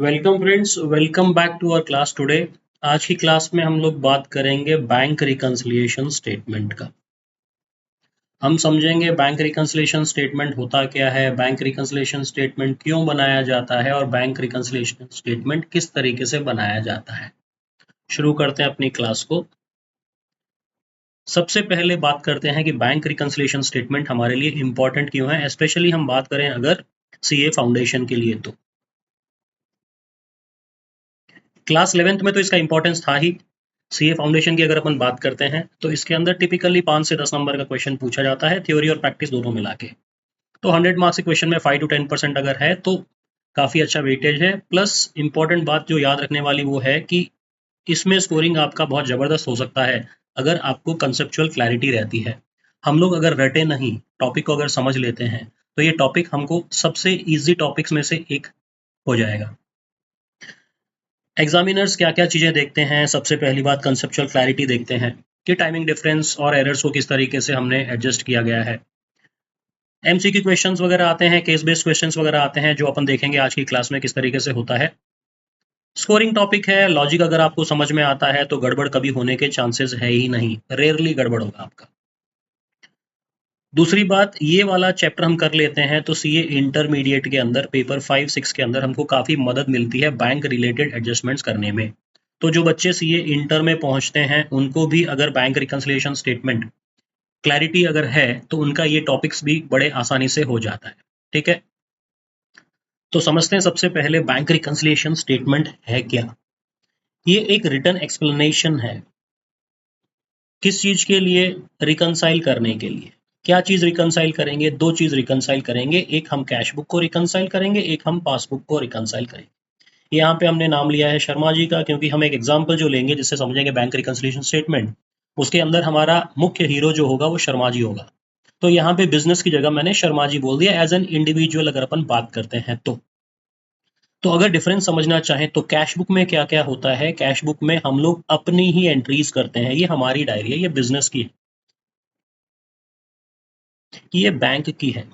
Welcome friends, welcome back to our class today. आज की class में हम लोग बात करेंगे बैंक रिकंसिलिएशन स्टेटमेंट का। हम समझेंगे बैंक रिकंसिलिएशन स्टेटमेंट होता क्या है, बैंक रिकंसिलिएशन स्टेटमेंट क्यों बनाया जाता है और बैंक रिकंसिलिएशन स्टेटमेंट किस तरीके से बनाया जाता है। शुरू करते हैं अपनी क्लास को। सबसे पहले बात करते हैं कि बैंक रिकंसिलिएशन स्टेटमेंट हमारे लिए इंपॉर्टेंट क्यों है, स्पेशली हम बात करें अगर सीए फाउंडेशन के लिए। तो क्लास 11th में तो इसका इंपॉर्टेंस था ही। सीए फाउंडेशन की अगर अपन बात करते हैं तो इसके अंदर टिपिकली 5 से 10 नंबर का क्वेश्चन पूछा जाता है, थ्योरी और प्रैक्टिस दोनों मिला के। तो 100 मार्क्स के क्वेश्चन में 5 to 10% अगर है तो काफ़ी अच्छा वेटेज है। प्लस इंपॉर्टेंट बात जो याद रखने वाली वो है कि इसमें स्कोरिंग आपका बहुत ज़बरदस्त हो सकता है अगर आपको कंसेप्चुअल क्लैरिटी रहती है। हम लोग अगर रटे नहीं, टॉपिक को अगर समझ लेते हैं तो ये टॉपिक हमको सबसे ईजी टॉपिक्स में से एक हो जाएगा। एग्जामिनर्स क्या-क्या चीज़ें देखते हैं, सबसे पहली बात कंसेप्चुअल क्लैरिटी देखते हैं कि टाइमिंग डिफरेंस और एरर्स को किस तरीके से हमने एडजस्ट किया गया है। एमसीक्यू क्वेश्चंस वगैरह आते हैं, केस बेस्ड क्वेश्चंस वगैरह आते हैं जो अपन देखेंगे आज की क्लास में किस तरीके से होता है। स्कोरिंग टॉपिक है, लॉजिक अगर आपको समझ में आता है तो गड़बड़ कभी होने के चांसेस है ही नहीं, रेयरली गड़बड़ होगा आपका। दूसरी बात, ये वाला चैप्टर हम कर लेते हैं तो सीए इंटरमीडिएट के अंदर पेपर 5-6 के अंदर हमको काफ़ी मदद मिलती है बैंक रिलेटेड एडजस्टमेंट्स करने में। तो जो बच्चे सीए इंटर में पहुंचते हैं उनको भी अगर बैंक रिकंसिलिएशन स्टेटमेंट क्लैरिटी अगर है तो उनका ये टॉपिक्स भी बड़े आसानी से हो जाता है। ठीक है, तो समझते हैं सबसे पहले बैंक रिकंसिलिएशन स्टेटमेंट है क्या। ये एक रिटन एक्सप्लेनेशन है। किस चीज के लिए? रिकंसाइल करने के लिए। क्या चीज रिकंसाइल करेंगे? दो चीज रिकंसाइल करेंगे, एक हम कैश बुक को रिकंसाइल करेंगे, एक हम पासबुक को रिकंसाइल करेंगे। यहाँ पे हमने नाम लिया है शर्मा जी का, क्योंकि हम एक एग्जाम्पल जो लेंगे जिससे समझेंगे बैंक रिकंसिलिएशन स्टेटमेंट, उसके अंदर हमारा मुख्य हीरो जो होगा वो शर्मा जी होगा। तो यहाँ पे बिजनेस की जगह मैंने शर्मा जी बोल दिया एज एन इंडिविजुअल अगर अपन बात करते हैं तो अगर डिफरेंस समझना चाहें तो कैश बुक में क्या क्या होता है, कैश बुक में हम लोग अपनी ही एंट्रीज करते हैं। ये हमारी डायरी है, ये बिजनेस की है, ये बैंक की है।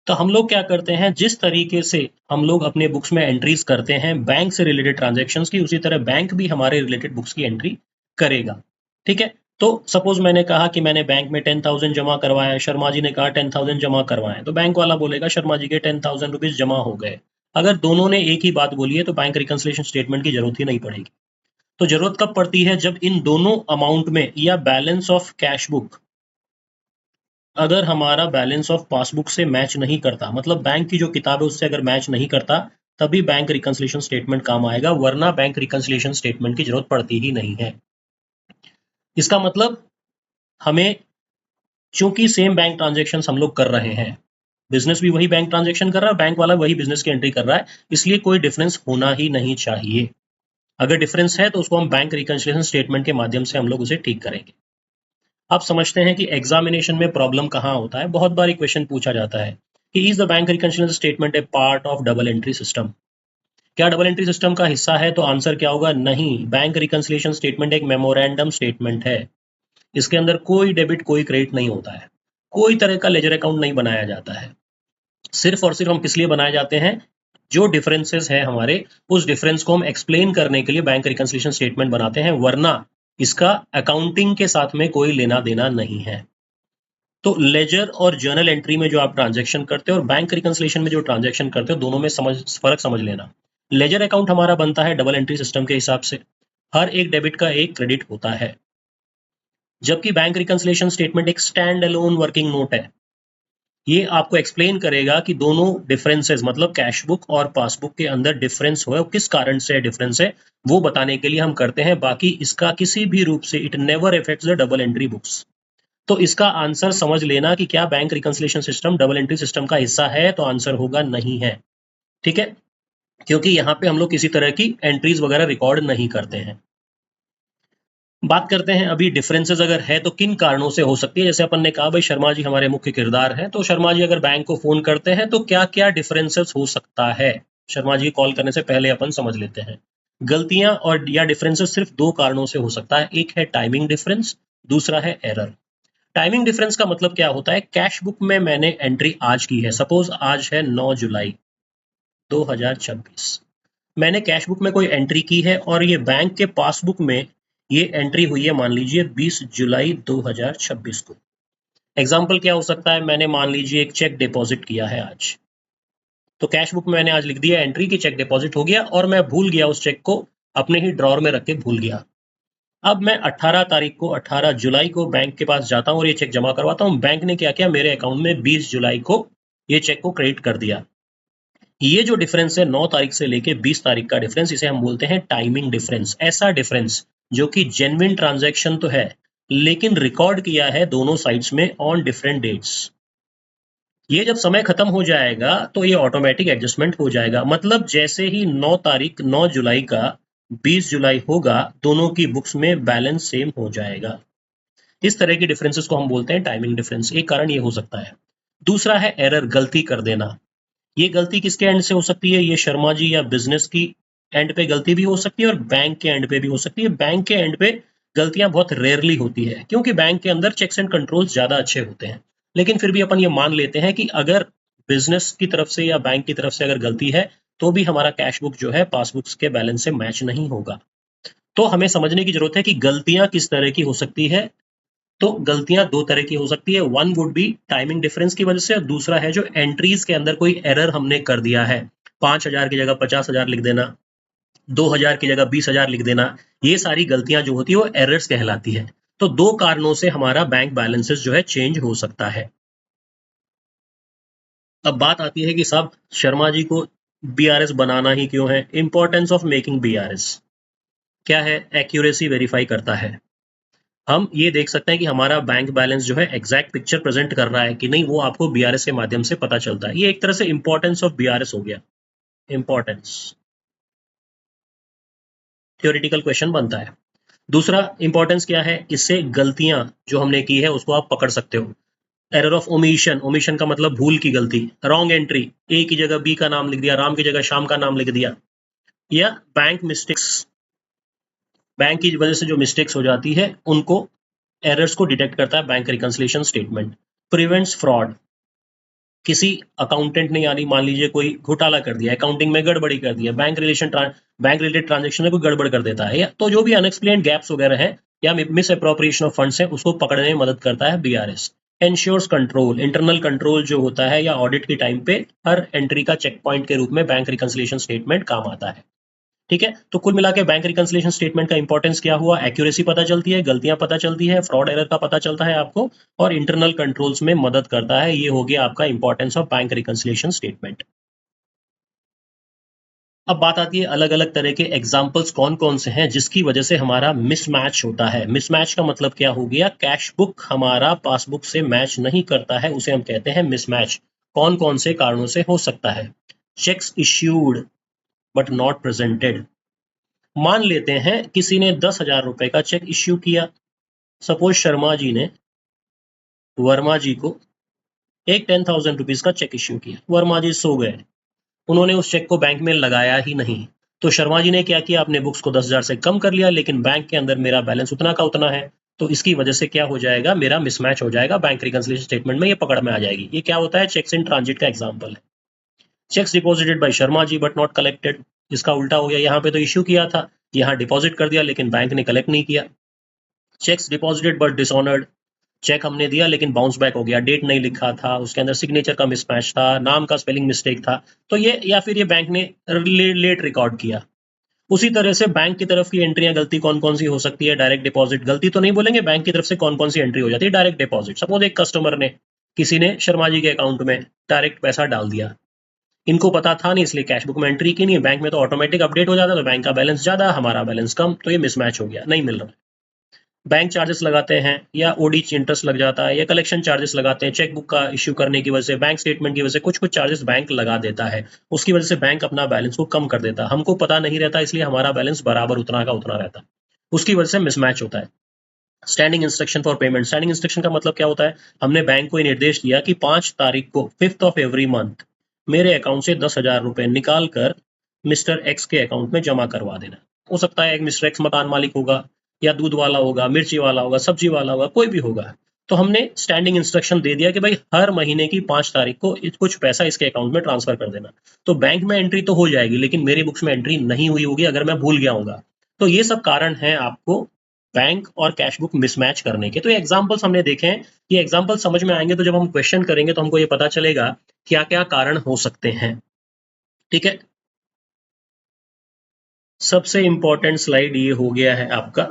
तो हम लोग क्या करते हैं, जिस तरीके से हम लोग अपने बुक्स में एंट्रीज करते हैं बैंक से रिलेटेड ट्रांजैक्शंस की, उसी तरह बैंक भी हमारे रिलेटेड बुक्स की एंट्री करेगा। ठीक है, तो सपोज मैंने कहा कि मैंने बैंक में 10,000 जमा करवाया, शर्मा जी ने कहा 10,000 जमा करवाएं, तो बैंक वाला बोलेगा शर्मा जी के 10,000 रुपीज जमा हो गए। अगर दोनों ने एक ही बात बोली है तो बैंक रिकंसिलिएशन स्टेटमेंट की जरूरत ही नहीं पड़ेगी। तो जरूरत कब पड़ती है? जब इन दोनों अमाउंट में या बैलेंस ऑफ कैश बुक अगर हमारा बैलेंस ऑफ पासबुक से मैच नहीं करता, मतलब बैंक की जो किताब है उससे अगर मैच नहीं करता, तभी बैंक रिकंसिलिएशन स्टेटमेंट काम आएगा, वरना बैंक रिकंसिलिएशन स्टेटमेंट की जरूरत पड़ती ही नहीं है। इसका मतलब हमें, चूंकि सेम बैंक ट्रांजेक्शन हम लोग कर रहे हैं, बिजनेस भी वही बैंक ट्रांजेक्शन कर रहा है, बैंक वाला वही बिजनेस की एंट्री कर रहा है, इसलिए कोई डिफरेंस होना ही नहीं चाहिए। अगर डिफरेंस है तो उसको हम बैंक रिकंसिलिएशन स्टेटमेंट के माध्यम से हम लोग उसे ठीक करेंगे। आप समझते हैं कि एग्जामिनेशन में प्रॉब्लम कहाँ होता है। बहुत बार क्वेश्चन पूछा जाता है कि is the bank reconciliation statement A part of double entry system. क्या डबल एंट्री सिस्टम का हिस्सा है? तो आंसर क्या होगा? नहीं। बैंक रिकंसिलिएशन स्टेटमेंट एक मेमोरेंडम स्टेटमेंट है। इसके अंदर कोई डेबिट कोई क्रेडिट नहीं होता है, कोई तरह का लेजर अकाउंट नहीं बनाया जाता है। सिर्फ और सिर्फ हम किस लिए बनाए जाते हैं? जो डिफरेंसेस है हमारे, उस डिफरेंस को हम एक्सप्लेन करने के लिए बैंक रिकंसिलिएशन स्टेटमेंट बनाते हैं, वरना इसका अकाउंटिंग के साथ में कोई लेना देना नहीं है। तो लेजर और जर्नल एंट्री में जो आप ट्रांजैक्शन करते हो और बैंक रिकंसिलिएशन में जो ट्रांजैक्शन करते हो, दोनों में फर्क समझ लेना। लेजर अकाउंट हमारा बनता है डबल एंट्री सिस्टम के हिसाब से, हर एक डेबिट का एक क्रेडिट होता है, जबकि बैंक रिकंसिलिएशन स्टेटमेंट एक स्टैंड अलोन वर्किंग नोट है। ये आपको एक्सप्लेन करेगा कि दोनों डिफरेंसेस, मतलब कैश बुक और पासबुक के अंदर डिफरेंस हुआ है, किस कारण से डिफरेंस है, वो बताने के लिए हम करते हैं। बाकी इसका किसी भी रूप से it never effects the double entry books. तो इसका आंसर समझ लेना कि क्या bank reconciliation system double entry system का हिस्सा है, तो आंसर होगा नहीं है। ठीक है, क्योंकि यहाँ पे हम लोग किसी तरह की एंट्रीज वगैरह रिकॉर्ड नहीं करते हैं। बात करते हैं अभी डिफरेंसेस अगर है तो किन कारणों से हो सकती है। जैसे अपन ने कहा भाई शर्मा जी हमारे मुख्य किरदार हैं, तो शर्मा जी अगर बैंक को फोन करते हैं तो क्या क्या डिफरेंसेस हो सकता है, शर्मा जी कॉल करने से पहले अपन समझ लेते हैं। गलतियां और या डिफरेंसेस सिर्फ दो कारणों से हो सकता है, एक है टाइमिंग डिफरेंस, दूसरा है एरर। टाइमिंग डिफरेंस का मतलब क्या होता है? कैश बुक में मैंने एंट्री आज की है, सपोज आज है 9 जुलाई, 2026। मैंने कैश बुक में कोई एंट्री की है और ये बैंक के पासबुक में ये एंट्री हुई है, मान लीजिए 20 जुलाई 2026 को। एग्जाम्पल क्या हो सकता है, मैंने मान लीजिए एक चेक डिपॉजिट किया है आज, तो कैश बुक में मैंने आज लिख दिया एंट्री की चेक डिपॉजिट हो गया, और मैं भूल गया उस चेक को अपने ही ड्रॉर में रख के भूल गया। अब मैं 18 तारीख को 18 जुलाई को बैंक के पास जाता हूँ और ये चेक जमा करवाता हूँ। बैंक ने क्या किया, मेरे अकाउंट में 20 जुलाई को ये चेक को क्रेडिट कर दिया। ये जो डिफरेंस है 9 तारीख से लेके 20 तारीख का डिफरेंस, इसे हम बोलते हैं टाइमिंग डिफरेंस। ऐसा डिफरेंस जो कि जेन्युइन ट्रांजैक्शन तो है, लेकिन रिकॉर्ड किया है दोनों साइड्स में ऑन डिफरेंट डेट्स। ये जब समय खत्म हो जाएगा तो ये ऑटोमेटिक एडजस्टमेंट हो जाएगा। मतलब जैसे ही 9 जुलाई का 20 जुलाई होगा, दोनों की बुक्स में बैलेंस सेम हो जाएगा। इस तरह की डिफरेंसेस को हम बोलते हैं टाइमिंग डिफरेंस। एक कारण ये हो सकता है। दूसरा है एरर, गलती कर देना। ये गलती किसके एंड से हो सकती है, ये शर्मा जी या बिजनेस की एंड पे गलती भी हो सकती है और बैंक के एंड पे भी हो सकती है। बैंक के एंड पे गलतियां बहुत रेयरली होती है, क्योंकि बैंक के अंदर चेक्स एंड कंट्रोल्स ज्यादा अच्छे होते हैं। लेकिन फिर भी अपन ये मान लेते हैं कि अगर बिजनेस की तरफ से या बैंक की तरफ से अगर गलती है, तो भी हमारा कैश बुक जो है पासबुक्स के बैलेंस से मैच नहीं होगा। तो हमें समझने की जरूरत है कि गलतियां किस तरह की हो सकती है। तो गलतियां दो तरह की हो सकती है। One would be timing difference की वजह से, और दूसरा है जो एंट्रीज के अंदर कोई एरर हमने कर दिया है। 5,000 की जगह 50,000 लिख देना, 2,000 की जगह 20,000 लिख देना, ये सारी गलतियां जो होती है वो एरर्स कहलाती है। तो दो कारणों से हमारा बैंक बैलेंसेस जो है चेंज हो सकता है। अब बात आती है कि साहब शर्मा जी को बीआरएस बनाना ही क्यों है। इंपॉर्टेंस ऑफ मेकिंग बीआरएस क्या है, एक्यूरेसी वेरीफाई करता है। हम ये देख सकते हैं कि हमारा बैंक बैलेंस जो है एग्जैक्ट पिक्चर प्रेजेंट कर रहा है कि नहीं, वो आपको बीआरएस के माध्यम से पता चलता है। ये एक तरह से इंपॉर्टेंस ऑफ बीआरएस हो गया। इंपॉर्टेंस थ्योरेटिकल क्वेश्चन बनता है। दूसरा इंपॉर्टेंस क्या है, इससे गलतियां जो हमने की है उसको आप पकड़ सकते हो। एरर ऑफ ओमिशन, ओमिशन का मतलब भूल की गलती। रॉन्ग एंट्री, ए की जगह बी का नाम लिख दिया, राम की जगह श्याम का नाम लिख दिया। या बैंक मिस्टेक्स, बैंक की वजह से जो मिस्टेक्स हो जाती है उनको, एरर्स को डिटेक्ट करता है bank reconciliation statement. Prevents fraud, किसी अकाउंटेंट ने यानी मान लीजिए कोई घोटाला कर दिया, अकाउंटिंग में गड़बड़ी कर दिया, बैंक रिलेटेड ट्रांजेक्शन में कोई गड़बड़ कर देता है, या तो जो भी अनएक्सप्लेन्ड गैप्स वगैरह है या मिस अप्रोप्रिएशन ऑफ फंड्स है, उसको पकड़ने में मदद करता है BRS. Ensures control, internal control जो होता है या ऑडिट के टाइम पे हर एंट्री का चेक पॉइंट के रूप में बैंक रिकंसिलिएशन स्टेटमेंट काम आता है। ठीक है, तो कुल मिला के बैंक रिकंसिलिएशन स्टेटमेंट का इंपॉर्टेंस क्या हुआ, एक्यूरेसी पता चलती है, गलतियां पता चलती है, फ्रॉड एरर का पता चलता है आपको, और इंटरनल कंट्रोल्स में मदद करता है। ये हो गया आपका importance of bank reconciliation statement. अब बात आती है अलग अलग तरह के एग्जाम्पल्स कौन कौन से हैं जिसकी वजह से हमारा मिसमैच होता है। मिसमैच का मतलब क्या हो गया, कैश बुक हमारा पासबुक से मैच नहीं करता है, उसे हम कहते हैं मिसमैच। कौन कौन से कारणों से हो सकता है, checks issued but not presented. मान लेते हैं किसी ने 10,000 रुपए का चेक इश्यू किया। सपोज शर्मा जी ने वर्मा जी को एक 10,000 रुपीज का चेक इश्यू किया। वर्मा जी सो गए, उन्होंने उस चेक को बैंक में लगाया ही नहीं। तो शर्मा जी ने क्या किया, अपने बुक्स को 10,000 से कम कर लिया, लेकिन बैंक के अंदर मेरा बैलेंस उतना का उतना है। तो इसकी वजह से क्या हो जाएगा, मेरा मिसमैच हो जाएगा, बैंक रिकंसिलिएशन स्टेटमेंट में ये पकड़ में आ जाएगी। ये क्या होता है, चेक्स इन ट्रांजिट का एग्जाम्पल है। Cheques deposited by Sharma ji but not collected, इसका उल्टा हो गया। यहाँ पे तो इश्यू किया था, यहाँ डिपॉजिट कर दिया, लेकिन बैंक ने कलेक्ट नहीं किया। Cheques deposited but dishonoured, cheque हमने दिया लेकिन बाउंस बैक हो गया, डेट नहीं लिखा था, उसके अंदर सिग्नेचर का मिसमैच था, नाम का स्पेलिंग मिस्टेक था। तो ये, या फिर ये बैंक ने लेट रिकॉर्ड किया। उसी तरह से बैंक की तरफ की एंट्रियां गलती कौन कौन सी हो सकती है, डायरेक्ट डिपॉजिट गलती तो नहीं बोलेंगे, बैंक की तरफ से कौन कौन सी एंट्री हो जाती है, डायरेक्ट डिपॉजिट। सपोज एक कस्टमर ने, किसी ने शर्मा जी के अकाउंट में डायरेक्ट पैसा डाल दिया, इनको पता था नहीं इसलिए कैश बुक में एंट्री की नहीं, बैंक में तो ऑटोमेटिक अपडेट हो जाता, तो बैंक का बैलेंस ज्यादा, हमारा बैलेंस कम, तो ये मिसमैच हो गया, नहीं मिल रहा। बैंक चार्जेस लगाते हैं या ओडी इंटरेस्ट लग जाता है या कलेक्शन चार्जेस लगाते हैं, चेकबुक का इश्यू करने की वजह से, बैंक स्टेटमेंट की वजह से कुछ कुछ चार्जेस बैंक लगा देता है, उसकी वजह से बैंक अपना बैलेंस को कम कर देता है, हमको पता नहीं रहता, इसलिए हमारा बैलेंस बराबर उतना का उतना रहता है, उसकी वजह से मिसमैच होता है। Standing instruction for payment, standing instruction का मतलब क्या होता है, हमने बैंक को निर्देश दिया कि 5 तारीख को 5th ऑफ एवरी मंथ मेरे अकाउंट से 10,000 रुपए निकाल कर मिस्टर एक्स के अकाउंट में जमा करवा देना। हो सकता है एक मिस्टर एक्स मकान मालिक होगा, या दूध वाला होगा, मिर्ची वाला होगा, सब्जी वाला होगा, कोई भी होगा। तो हमने स्टैंडिंग इंस्ट्रक्शन दे दिया कि भाई हर महीने की 5 तारीख को कुछ पैसा इसके अकाउंट में ट्रांसफर कर देना। तो बैंक में एंट्री तो हो जाएगी, लेकिन मेरी बुक्स में एंट्री नहीं हुई होगी अगर मैं भूल गया होऊंगा। तो ये सब कारण है आपको बैंक और कैश बुक मिसमैच करने के। तो ये एग्जाम्पल्स हमने देखे हैं, ये एग्जाम्पल समझ में आएंगे तो जब हम क्वेश्चन करेंगे तो हमको ये पता चलेगा क्या क्या कारण हो सकते हैं। ठीक है, सबसे इंपॉर्टेंट स्लाइड ये हो गया है आपका,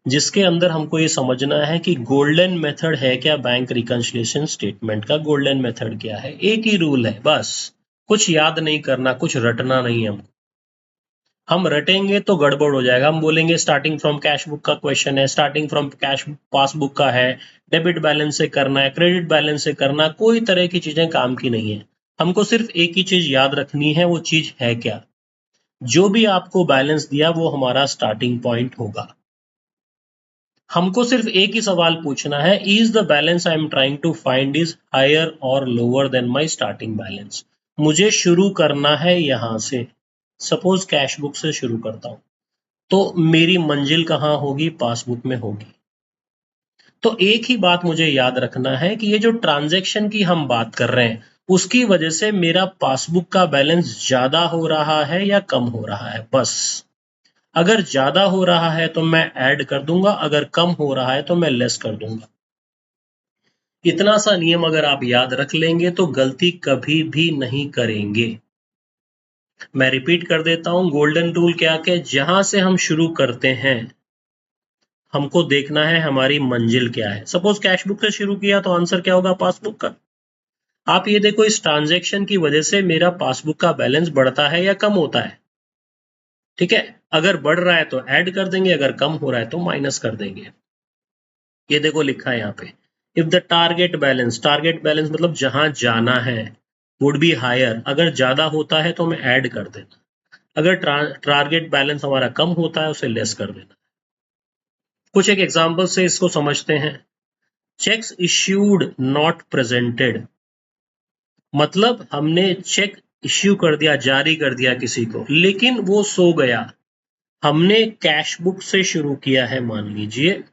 जिसके अंदर हमको ये समझना है कि गोल्डन मेथड है क्या बैंक रिकंसिलिएशन स्टेटमेंट का। गोल्डन मेथड क्या है? एक ही रूल है बस, कुछ याद नहीं करना, कुछ रटना नहीं। हम रटेंगे तो गड़बड़ हो जाएगा। हम बोलेंगे स्टार्टिंग फ्रॉम कैश बुक का क्वेश्चन है, स्टार्टिंग फ्रॉम कैश पासबुक का है, डेबिट बैलेंस से करना है, क्रेडिट बैलेंस से करना, कोई तरह की चीजें काम की नहीं है। हमको सिर्फ एक ही चीज याद रखनी है, वो चीज है क्या? जो भी आपको बैलेंस दिया वो हमारा स्टार्टिंग पॉइंट होगा। हमको सिर्फ एक ही सवाल पूछना है, is the balance I am trying to find is higher और lower than my starting balance. मुझे शुरू करना है यहां से। सपोज कैश बुक से शुरू करता हूं, तो मेरी मंजिल कहां होगी? पासबुक में होगी। तो एक ही बात मुझे याद रखना है कि ये जो ट्रांजैक्शन की हम बात कर रहे हैं, उसकी वजह से मेरा पासबुक का बैलेंस ज्यादा हो रहा है या कम हो रहा है, बस। अगर ज्यादा हो रहा है तो मैं ऐड कर दूंगा, अगर कम हो रहा है तो मैं लेस कर दूंगा। इतना सा नियम अगर आप याद रख लेंगे तो गलती कभी भी नहीं करेंगे। मैं रिपीट कर देता हूं, गोल्डन रूल क्या क्या? जहां से हम शुरू करते हैं हमको देखना है हमारी मंजिल क्या है। सपोज कैश बुक से शुरू किया तो आंसर क्या होगा? पासबुक का। आप ये देखो, इस ट्रांजैक्शन की वजह से मेरा पासबुक का बैलेंस बढ़ता है या कम होता है? ठीक है, अगर बढ़ रहा है तो ऐड कर देंगे, अगर कम हो रहा है तो माइनस कर देंगे। ये देखो लिखा है यहाँ पे, इफ द टारगेट बैलेंस मतलब जहां जाना है, वुड बी हायर, अगर ज्यादा होता है तो हमें ऐड कर देना, अगर टारगेट बैलेंस हमारा कम होता है उसे लेस कर देना। कुछ एक एग्जांपल से इसको समझते हैं। चेक्स इश्यूड नॉट प्रेजेंटेड, मतलब हमने चेक इश्यू कर दिया, जारी कर दिया किसी को, लेकिन वो सो गया। हमने कैश बुक से शुरू किया है, मान लीजिए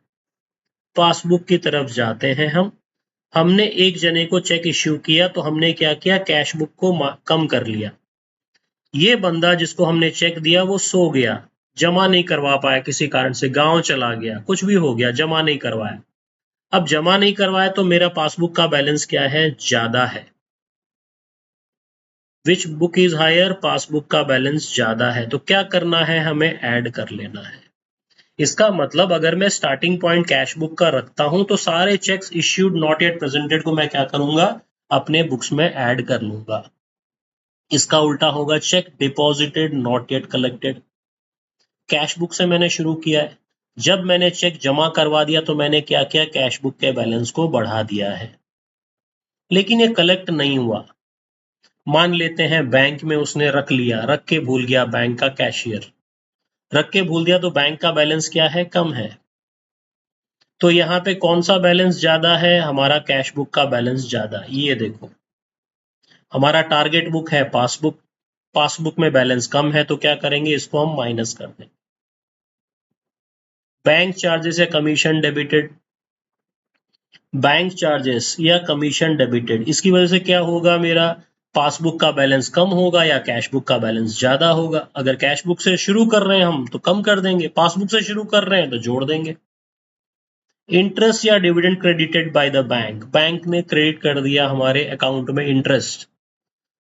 पासबुक की तरफ जाते हैं हमने एक जने को चेक इश्यू किया तो हमने क्या किया? कैश बुक को कम कर लिया। ये बंदा जिसको हमने चेक दिया वो सो गया, जमा नहीं करवा पाया, किसी कारण से गांव चला गया, कुछ भी हो गया, जमा नहीं करवाया। अब जमा नहीं करवाया तो मेरा पासबुक का बैलेंस क्या है? ज्यादा है। Which book is higher? Passbook का बैलेंस ज्यादा है, तो क्या करना है? हमें ऐड कर लेना है। इसका मतलब अगर मैं स्टार्टिंग पॉइंट कैश बुक का रखता हूं तो सारे checks issued not yet presented को मैं क्या करूंगा? अपने बुक्स में ऐड कर लूंगा। इसका उल्टा होगा cheque deposited not yet collected. Cash book से मैंने शुरू किया है, जब मैंने चेक जमा करवा दिया तो मैंने क्या किया? कैश बुक के बैलेंस को बढ़ा दिया है, लेकिन ये कलेक्ट नहीं हुआ। मान लेते हैं बैंक में उसने रख लिया, रख के भूल गया, बैंक का कैशियर रख के भूल दिया, तो बैंक का बैलेंस क्या है? कम है। तो यहाँ पे कौन सा बैलेंस ज्यादा है? हमारा कैश बुक का बैलेंस ज्यादा। ये देखो, हमारा टारगेट बुक है पासबुक, पासबुक में बैलेंस कम है, तो क्या करेंगे? इसको हम माइनस कर दें। बैंक चार्जेस या कमीशन डेबिटेड, बैंक चार्जेस या कमीशन डेबिटेड, इसकी वजह से क्या होगा? मेरा पासबुक का बैलेंस कम होगा या कैश बुक का बैलेंस ज्यादा होगा। अगर कैश बुक से शुरू कर रहे हैं हम तो कम कर देंगे, पासबुक से शुरू कर रहे हैं तो जोड़ देंगे। इंटरेस्ट या dividend credited by the bank, bank ने क्रेडिट कर दिया हमारे अकाउंट में इंटरेस्ट,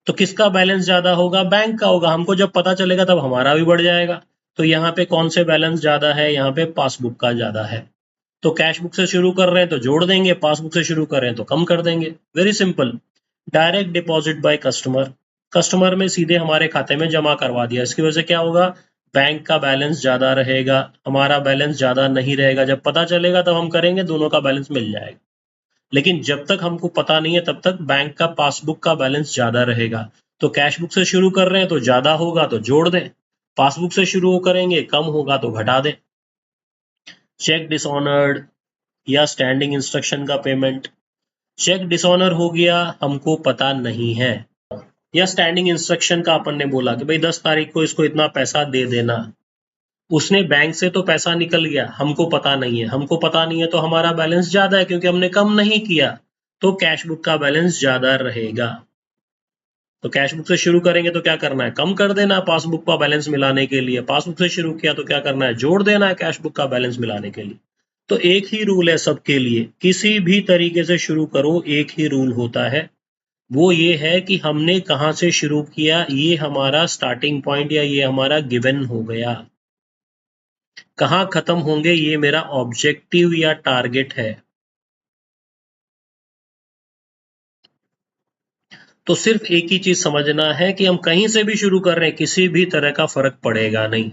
तो किसका बैलेंस ज्यादा होगा? बैंक का होगा। हमको जब पता चलेगा तब हमारा भी बढ़ जाएगा। तो यहाँ पे कौन से बैलेंस ज्यादा है? यहाँ पे पासबुक का ज्यादा है। तो कैश बुक से शुरू कर रहे हैं तो जोड़ देंगे, पासबुक से शुरू कर रहे हैं तो कम कर देंगे। Very simple. Direct deposit by customer, customer में सीधे हमारे खाते में जमा करवा दिया, इसकी वजह से क्या होगा? बैंक का बैलेंस ज्यादा रहेगा, हमारा बैलेंस ज्यादा नहीं रहेगा। जब पता चलेगा तब हम करेंगे, दोनों का बैलेंस मिल जाएगा। लेकिन जब तक हमको पता नहीं है तब तक बैंक का पासबुक का बैलेंस ज्यादा रहेगा। तो कैश बुक से शुरू कर रहे हैं तो ज्यादा होगा तो जोड़ दें, पासबुक से शुरू करेंगे कम होगा तो घटा दें। चेक डिसऑनर्ड या स्टैंडिंग इंस्ट्रक्शन का पेमेंट, चेक डिसऑनर हो गया, हमको पता नहीं है, या स्टैंडिंग इंस्ट्रक्शन का अपन ने बोला कि भाई 10 तारीख को इसको इतना पैसा दे देना, उसने बैंक से तो पैसा निकल गया, हमको पता नहीं है, हमको पता नहीं है तो हमारा बैलेंस ज्यादा है क्योंकि हमने कम नहीं किया, तो कैश बुक का बैलेंस ज्यादा रहेगा। तो कैश बुक से शुरू करेंगे तो क्या करना है, कम कर देना पासबुक का बैलेंस मिलाने के लिए। पासबुक से शुरू किया तो क्या करना है, जोड़ देना है कैश बुक का बैलेंस मिलाने के लिए। तो एक ही रूल है सबके लिए, किसी भी तरीके से शुरू करो एक ही रूल होता है, वो ये है कि हमने कहां से शुरू किया, ये हमारा स्टार्टिंग पॉइंट या ये हमारा गिवन हो गया। कहां खत्म होंगे ये मेरा ऑब्जेक्टिव या टारगेट है। तो सिर्फ एक ही चीज समझना है कि हम कहीं से भी शुरू कर रहे हैं, किसी भी तरह का फर्क पड़ेगा नहीं।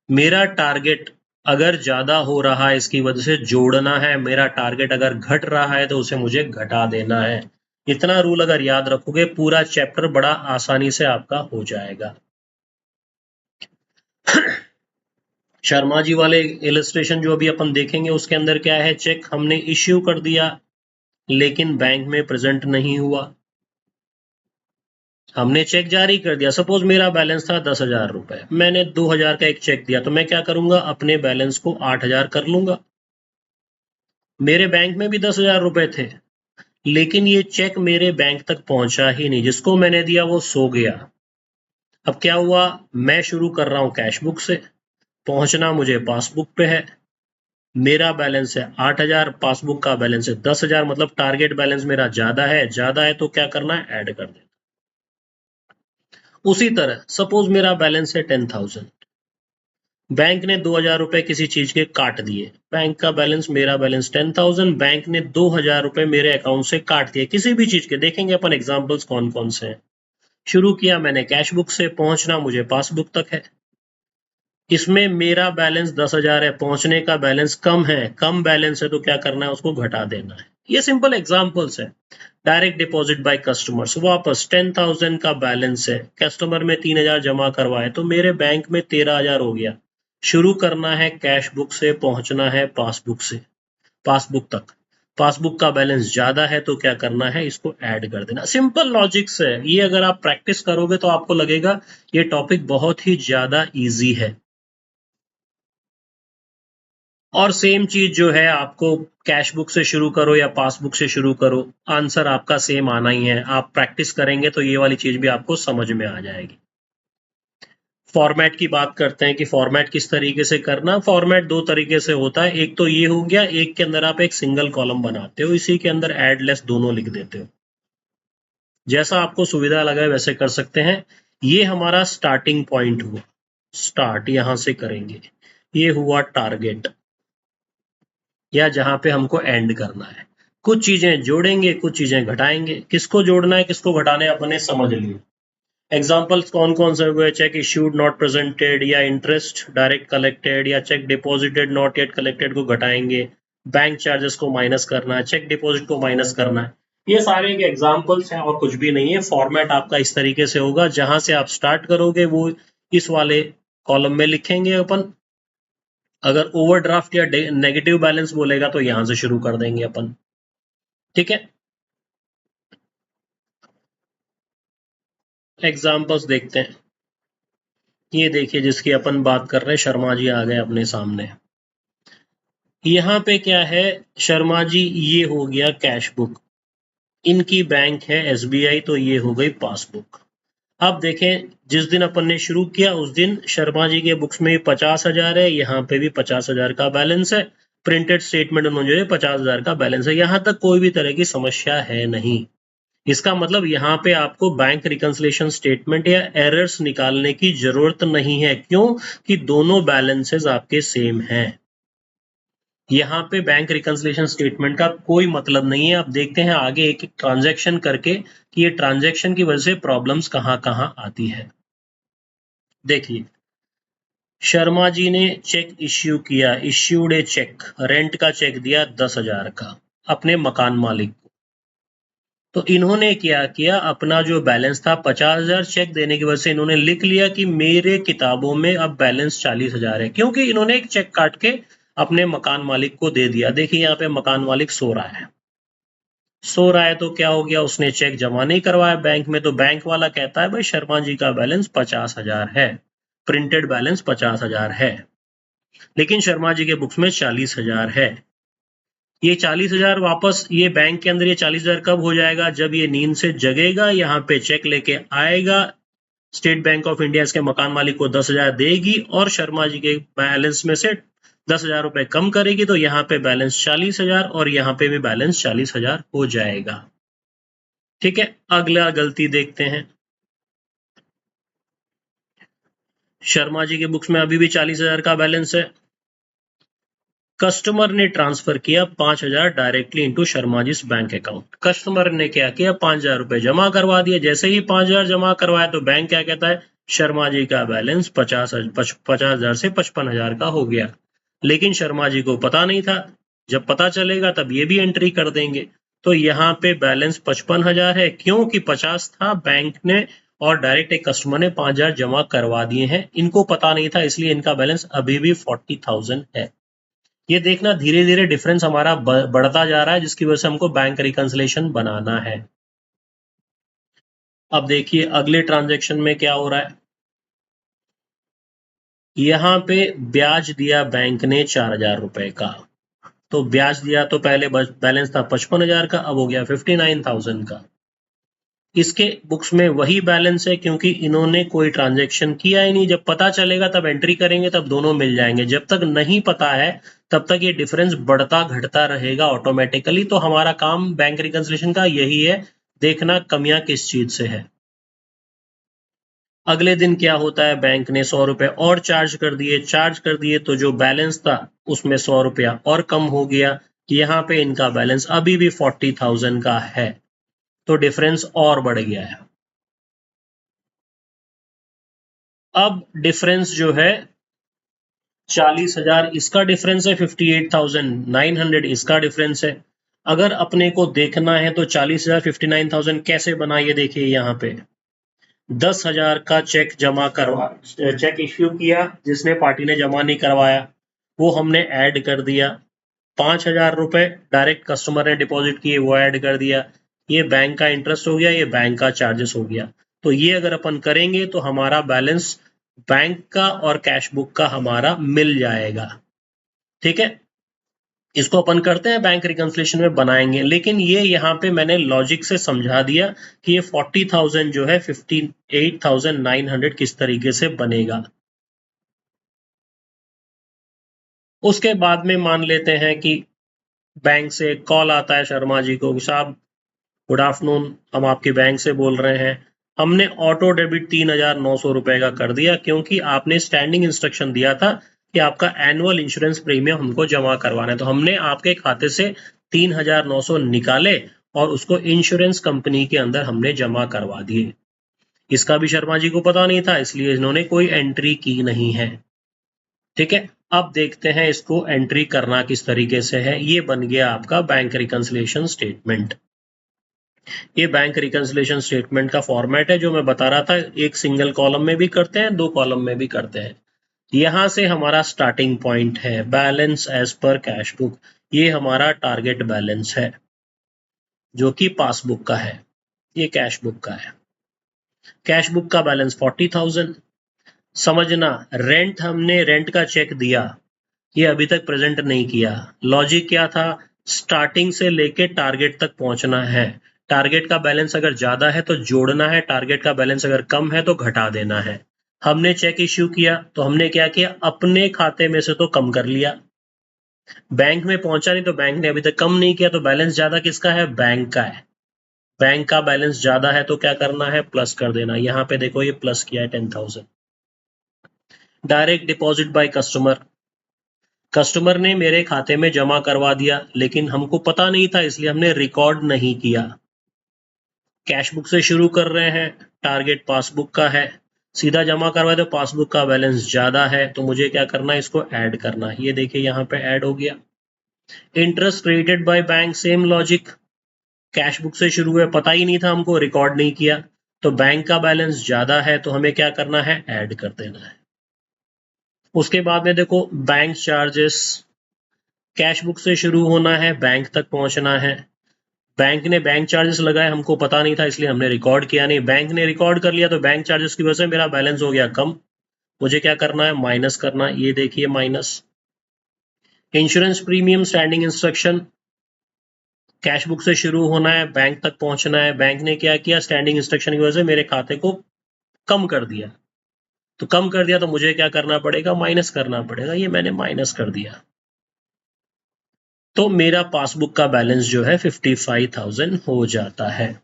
मेरा टारगेट अगर ज्यादा हो रहा है इसकी वजह से जोड़ना है, मेरा टारगेट अगर घट रहा है तो उसे मुझे घटा देना है। इतना रूल अगर याद रखोगे पूरा चैप्टर बड़ा आसानी से आपका हो जाएगा। शर्मा जी वाले इलस्ट्रेशन जो अभी अपन देखेंगे उसके अंदर क्या है, चेक हमने इश्यू कर दिया लेकिन बैंक में प्रेजेंट नहीं हुआ। हमने चेक जारी कर दिया, सपोज मेरा बैलेंस था 10,000 रुपए, मैंने 2,000 का एक चेक दिया, तो मैं क्या करूंगा, अपने बैलेंस को 8,000 कर लूंगा। मेरे बैंक में भी 10,000 रुपए थे लेकिन ये चेक मेरे बैंक तक पहुंचा ही नहीं, जिसको मैंने दिया वो सो गया। अब क्या हुआ, मैं शुरू कर रहा हूं कैश बुक से, पहुंचना मुझे पासबुक पे है। मेरा बैलेंस है 8,000, पासबुक का बैलेंस है 10,000, मतलब टारगेट बैलेंस मेरा ज्यादा है तो क्या करना है, ऐड कर देना। उसी तरह सपोज मेरा बैलेंस है 10,000, बैंक ने 2,000 रुपए किसी चीज के काट दिए, बैंक का बैलेंस, मेरा बैलेंस 10,000, बैंक ने 2,000 रुपए मेरे अकाउंट से काट दिए किसी भी चीज के। देखेंगे अपन एग्जांपल्स कौन कौन से हैं। शुरू किया मैंने कैश बुक से, पहुंचना मुझे पासबुक तक है। इसमें मेरा बैलेंस 10,000 है, पहुंचने का बैलेंस कम है, कम बैलेंस है तो क्या करना है, उसको घटा देना है। ये सिंपल एग्जांपल्स है। डायरेक्ट डिपॉजिट बाय कस्टमर्स, वापस 10,000 का बैलेंस है, कस्टमर में 3,000 जमा करवाए तो मेरे बैंक में 13,000 हो गया। शुरू करना है कैश बुक से, पहुंचना है पासबुक से, पासबुक तक। पासबुक का बैलेंस ज्यादा है तो क्या करना है, इसको ऐड कर देना। सिंपल लॉजिक्स है ये, अगर आप प्रैक्टिस करोगे तो आपको लगेगा ये टॉपिक बहुत ही ज्यादा इजी है। और सेम चीज जो है, आपको कैश बुक से शुरू करो या पासबुक से शुरू करो, आंसर आपका सेम आना ही है। आप प्रैक्टिस करेंगे तो ये वाली चीज भी आपको समझ में आ जाएगी। फॉर्मेट की बात करते हैं कि फॉर्मेट किस तरीके से करना। फॉर्मेट दो तरीके से होता है, एक तो ये हो गया, एक के अंदर आप एक सिंगल कॉलम बनाते हो, इसी के अंदर एड लेस दोनों लिख देते हो। जैसा आपको सुविधा लगा है वैसे कर सकते हैं। ये हमारा स्टार्टिंग पॉइंट हुआ, स्टार्ट यहां से करेंगे। ये हुआ टारगेट या जहां पे हमको एंड करना है। कुछ चीजें जोड़ेंगे, कुछ चीजें घटाएंगे। किसको जोड़ना है किसको घटाना है अपने समझ लिए। एग्जाम्पल्स कौन कौन से हुए, चेक इश्यूड नॉट प्रेजेंटेड, या इंटरेस्ट डायरेक्ट कलेक्टेड, या check deposited not yet collected को घटाएंगे। बैंक चार्जेस को माइनस करना है, चेक डिपॉजिट को माइनस करना है। ये सारे के एग्जाम्पल्स हैं और कुछ भी नहीं है। फॉर्मेट आपका इस तरीके से होगा, जहां से आप स्टार्ट करोगे वो इस वाले कॉलम में लिखेंगे अपन। अगर ओवरड्राफ्ट या नेगेटिव बैलेंस बोलेगा तो यहां से शुरू कर देंगे अपन। ठीक है, एग्जाम्पल्स देखते हैं। ये देखिए जिसकी अपन बात कर रहे हैं, शर्मा जी आ गए अपने सामने। यहाँ पे क्या है, शर्मा जी ये हो गया कैश बुक, इनकी बैंक है एसबीआई, तो ये हो गई पासबुक। अब देखें, जिस दिन अपन ने शुरू किया उस दिन शर्मा जी के बुक्स में 50,000 है, यहाँ पे भी 50,000 का बैलेंस है। प्रिंटेड स्टेटमेंट उन्होंने 50,000 का बैलेंस है। यहाँ तक कोई भी तरह की समस्या है नहीं। इसका मतलब यहाँ पे आपको बैंक रिकंसिलिएशन स्टेटमेंट या एरर्स निकालने की जरूरत नहीं है। क्यों? कि दोनों बैलेंसेस आपके सेम हैं। यहाँ पे बैंक रिकंसिलिएशन स्टेटमेंट का कोई मतलब नहीं है। अब देखते हैं आगे एक एक ट्रांजैक्शन करके कि ये ट्रांजैक्शन की वजह से प्रॉब्लम्स कहाँ कहाँ आती है। देखिए, शर्मा जी ने चेक इश्यू किया, इश्यूड ए चेक, रेंट का चेक दिया 10,000 का अपने मकान मालिक। तो इन्होंने क्या किया, अपना जो बैलेंस था 50,000, चेक देने की वजह से इन्होंने लिख लिया कि मेरे किताबों में अब बैलेंस 40,000 है, क्योंकि इन्होंने एक चेक काट के अपने मकान मालिक को दे दिया। देखिए यहाँ पे मकान मालिक सो रहा है, सो रहा है तो क्या हो गया, उसने चेक जमा नहीं करवाया बैंक में, तो बैंक वाला कहता है भाई शर्मा जी का बैलेंस 50,000 है, प्रिंटेड बैलेंस 50,000 है। लेकिन शर्मा जी के बुक्स में 40,000 है। ये 40,000 वापस ये बैंक के अंदर ये 40,000 कब हो जाएगा? जब ये नींद से जगेगा, यहाँ पे चेक लेके आएगा, स्टेट बैंक ऑफ इंडिया इसके मकान मालिक को 10,000 देगी और शर्मा जी के बैलेंस में से 10,000 रुपए कम करेगी, तो यहाँ पे बैलेंस 40,000 और यहाँ पे भी बैलेंस 40,000 हो जाएगा। ठीक है, अगला गलती देखते हैं। शर्मा जी के बुक्स में अभी भी 40,000 का बैलेंस है। कस्टमर ने ट्रांसफर किया 5,000 directly into Sharma ji bank account. Customer ने क्या किया? 5,000 रुपए जमा करवा दिए। जैसे ही 5,000 जमा करवाया तो बैंक क्या कहता है? शर्मा जी का बैलेंस 50,000 से 55,000 का हो गया। लेकिन शर्मा जी को पता नहीं था। जब पता चलेगा तब ये भी एंट्री कर देंगे। तो यहाँ पे बैलेंस 55,000 है, क्योंकि 50 था बैंक ने और डायरेक्ट एक कस्टमर ने 5,000 जमा करवा दिए हैं। इनको पता नहीं था, इसलिए इनका बैलेंस अभी भी 40,000 है। ये देखना धीरे धीरे डिफरेंस हमारा बढ़ता जा रहा है, जिसकी वजह से हमको बैंक रिकंसिलिएशन बनाना है। अब देखिए अगले ट्रांजैक्शन में क्या हो रहा है। यहाँ पे ब्याज दिया बैंक ने 4,000 रुपए का। तो ब्याज दिया तो पहले बैलेंस था 55,000 का, अब हो गया 59,000 का। इसके बुक्स में वही बैलेंस है, क्योंकि इन्होंने कोई ट्रांजैक्शन किया ही नहीं। जब पता चलेगा तब एंट्री करेंगे, तब दोनों मिल जाएंगे। जब तक नहीं पता है तब तक ये डिफरेंस बढ़ता घटता रहेगा ऑटोमेटिकली। तो हमारा काम बैंक रिकंसिलिएशन का यही है, देखना कमियां किस चीज से है। अगले दिन क्या होता है? बैंक ने 100 रुपए और चार्ज कर दिए तो जो बैलेंस था उसमें 100 रुपया और कम हो गया। यहाँ पे इनका बैलेंस अभी भी 40,000 का है, तो डिफरेंस और बढ़ गया है। अब डिफरेंस जो है 40,000 इसका डिफरेंस है, 58,900 इसका डिफरेंस है। अगर अपने को देखना है तो 40,000 59,000 कैसे बना, ये देखिए यहाँ पे 10,000 का चेक इश्यू किया, जिसने पार्टी ने जमा नहीं करवाया वो हमने ऐड कर दिया। 5,000 रुपए डायरेक्ट कस्टमर ने डिपॉजिट किए, वो ऐड कर दिया। ये बैंक का इंटरेस्ट हो गया, ये बैंक का चार्जेस हो गया। तो ये अगर अपन करेंगे तो हमारा बैलेंस बैंक का और कैश बुक का हमारा मिल जाएगा। ठीक है, इसको अपन करते हैं बैंक रिकंसिलिएशन में बनाएंगे। लेकिन ये यहाँ पे मैंने लॉजिक से समझा दिया कि ये 40,000 जो है 58,900 किस तरीके से बनेगा। उसके बाद में मान लेते हैं कि बैंक से कॉल आता है शर्मा जी को, साहब गुड आफ्टरनून, हम आपके बैंक से बोल रहे हैं, हमने ऑटो डेबिट 3,900 रुपए का कर दिया, क्योंकि आपने स्टैंडिंग इंस्ट्रक्शन दिया था कि आपका एनुअल इंश्योरेंस प्रीमियम हमको जमा करवाना है। तो हमने आपके खाते से 3,900 निकाले और उसको इंश्योरेंस कंपनी के अंदर हमने जमा करवा दिए। इसका भी शर्मा जी को पता नहीं था, इसलिए इन्होंने कोई एंट्री की नहीं है। ठीक है, अब देखते हैं इसको एंट्री करना किस तरीके से है। ये बन गया आपका बैंक रिकंसिलिएशन स्टेटमेंट। ये बैंक रिकंसिलिएशन स्टेटमेंट का फॉर्मेट है जो मैं बता रहा था, एक सिंगल कॉलम में भी करते हैं, दो कॉलम में भी करते हैं। यहां से हमारा स्टार्टिंग पॉइंट है बैलेंस एज पर कैश बुक। ये हमारा टारगेट बैलेंस है जो कि पासबुक का है, ये कैश बुक का है। कैश बुक का बैलेंस 40,000। समझना, हमने रेंट का चेक दिया, ये अभी तक प्रेजेंट नहीं किया। लॉजिक क्या था? स्टार्टिंग से लेके टारगेट तक पहुंचना है। टारगेट का बैलेंस अगर ज्यादा है तो जोड़ना है, टारगेट का बैलेंस अगर कम है तो घटा देना है। हमने चेक इश्यू किया तो हमने क्या किया? अपने खाते में से तो कम कर लिया। बैंक में पहुंचा नहीं तो बैंक ने अभी तक कम नहीं किया, तो बैलेंस ज्यादा किसका है? बैंक का है। बैंक का बैलेंस ज्यादा है तो क्या करना है? प्लस कर देना। यहाँ पे देखो ये प्लस किया है 10,000। Direct deposit by customer, customer ने मेरे खाते में जमा करवा दिया, लेकिन हमको पता नहीं था इसलिए हमने रिकॉर्ड नहीं किया। कैश बुक से शुरू कर रहे हैं, टारगेट पासबुक का है, सीधा जमा करवाए तो पासबुक का बैलेंस ज्यादा है, तो मुझे क्या करना है? इसको ऐड करना है। ये देखिए यहाँ पे ऐड हो गया। Interest credited by bank, same logic, cash book से शुरू है, पता ही नहीं था हमको, रिकॉर्ड नहीं किया, तो बैंक का बैलेंस ज्यादा है तो हमें क्या करना है? ऐड कर देना है। उसके बाद में देखो बैंक चार्जेस, कैश बुक से शुरू होना है, बैंक तक पहुंचना है। बैंक ने बैंक चार्जेस लगाए, हमको पता नहीं था इसलिए हमने रिकॉर्ड किया नहीं। बैंक ने रिकॉर्ड कर लिया तो बैंक चार्जेस की वजह से मेरा बैलेंस हो गया कम, मुझे क्या करना है, माइनस करना है। ये देखिए minus. Insurance premium standing instruction, cash book से शुरू होना है, बैंक तक पहुंचना है। बैंक ने क्या किया, स्टैंडिंग इंस्ट्रक्शन की वजह से मेरे खाते को कम कर दिया। तो कम कर दिया तो मुझे क्या करना पड़ेगा, माइनस करना पड़ेगा। ये मैंने माइनस कर दिया। तो मेरा पासबुक का बैलेंस जो है 55,000 हो जाता है।